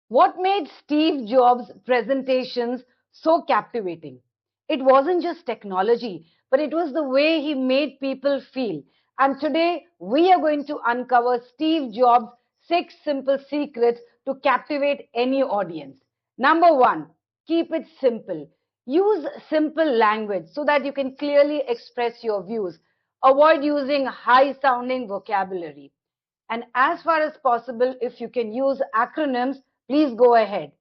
What made Steve Jobs' presentations so captivating? It wasn't just technology, but it was the way he made people feel. And today, we are going to uncover Steve Jobs' 6 simple secrets to captivate any audience. Number one, keep it simple. Use simple language so that you can clearly express your views. Avoid using high sounding vocabulary. And as far as possible, if you can use acronyms, please go ahead.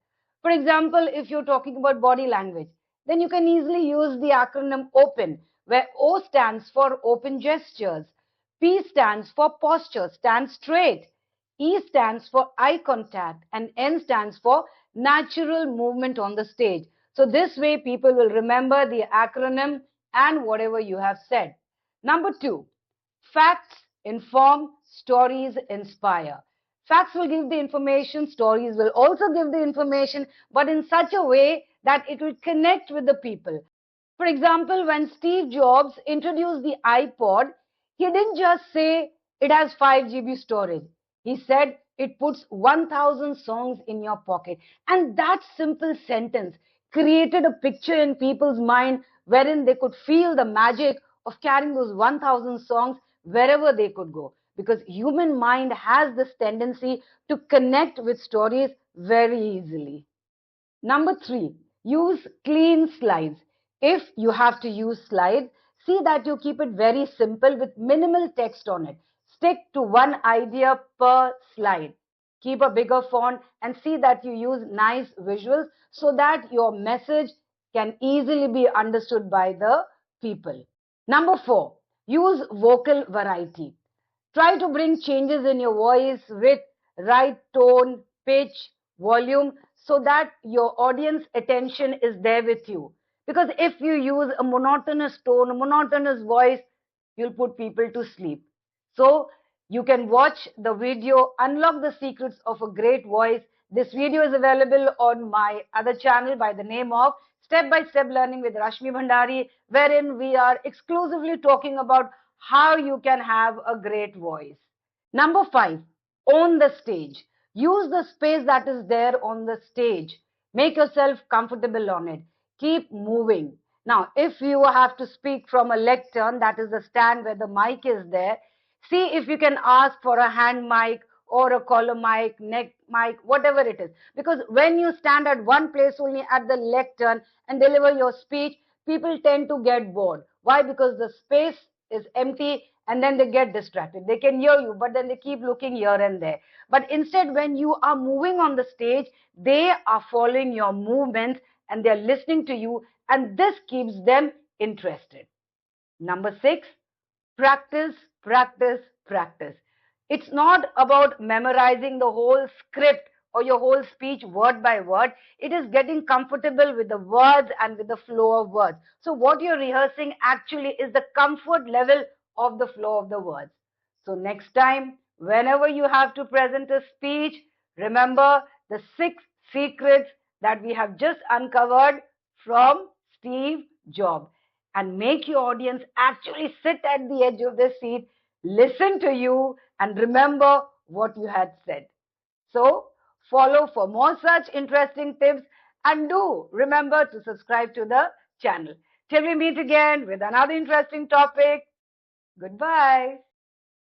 For example, if you're talking about body language, then you can easily use the acronym OPEN, where O stands for open gestures, P stands for posture, stand straight, E stands for eye contact, and N stands for natural movement on the stage. So this way people will remember the acronym and whatever you have said. Number two, facts inform, stories inspire. Facts will give the information, stories will also give the information, but in such a way that it will connect with the people. For example, when Steve Jobs introduced the iPod, he didn't just say it has 5 GB storage. He said it puts 1,000 songs in your pocket. And that simple sentence created a picture in people's mind wherein they could feel the magic of carrying those 1,000 songs wherever they could go. Because human mind has this tendency to connect with stories very easily. Number three, use clean slides. If you have to use slides, see that you keep it very simple with minimal text on it. Stick to one idea per slide. Keep a bigger font and see that you use nice visuals so that your message can easily be understood by the people. Number four, use vocal variety. Try to bring changes in your voice with right tone, pitch, volume so that your audience attention is there with you. Because if you use a monotonous tone, a monotonous voice, you'll put people to sleep. So you can watch the video, Unlock the Secrets of a Great Voice. This video is available on my other channel by the name of Step by Step Learning with Rashmi Bhandari, wherein we are exclusively talking about how you can have a great voice. Number five, own the stage. Use the space that is there on the stage. Make yourself comfortable on it. Keep moving. Now, if you have to speak from a lectern, that is the stand where the mic is there, see if you can ask for a hand mic or a collar mic, neck mic, whatever it is. Because when you stand at one place only at the lectern and deliver your speech, people tend to get bored. Why? Because the space is empty and then they get distracted. They can hear you, but then they keep looking here and there. But instead, when you are moving on the stage, they are following your movements and they're listening to you, and this keeps them interested. Number six, practice, practice, practice. It's not about memorizing the whole script or your whole speech word by word. It is getting comfortable with the words and with the flow of words. So what you're rehearsing actually is the comfort level of the flow of the words. So next time, whenever you have to present a speech, remember the 6 secrets that we have just uncovered from Steve Jobs, and make your audience actually sit at the edge of their seat, listen to you, and remember what you had said. So, follow for more such interesting tips, and do remember to subscribe to the channel. Till we meet again with another interesting topic, goodbye.